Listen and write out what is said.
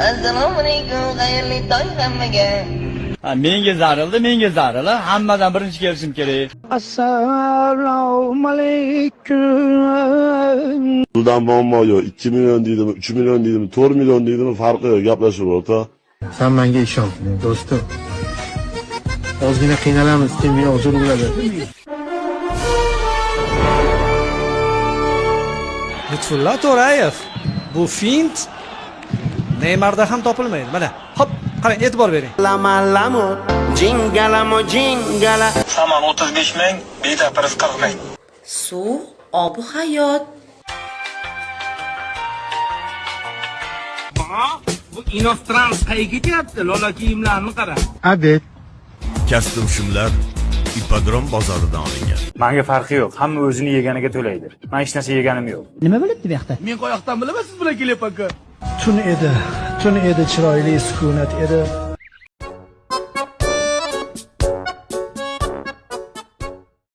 Assalomu alaykum, xayrli tong hammaga. Menga zarili, hammadan birinchi kelishim kerak. Assalomu alaykum. Puldan muammo yo'q. 2 million deydimi, 3 million deydimi, 4 million deydimi farqi yo'q, gaplashib o'rta. Sen menga ishon, do'stim. Ozgina qiynalamiz, kim meni uzr bo'ladi. Lutfulla To'rayev. Bu fint Neymarda ham topilmaydi. Mana, hop, qarang, e'tibor bering. Lamo, jingala. Saman 35 ming, beta pris 40 ming. Suv, obi hayot. Bu inostrans qayga ketyapti? Lola kiyimlarni qara. Abet. Kostyum-shimlar ipodrom bozoridan olingan. Menga farqi yo'q, hamma o'zini yeganiga to'laydi. Men hech narsa yeganim yo'q. Nima bo'libdi bu yoqda? Men qo'yoqdan bilaman siz bilan kelyapman-ku. Tun edi, chiroyli sukunat edi.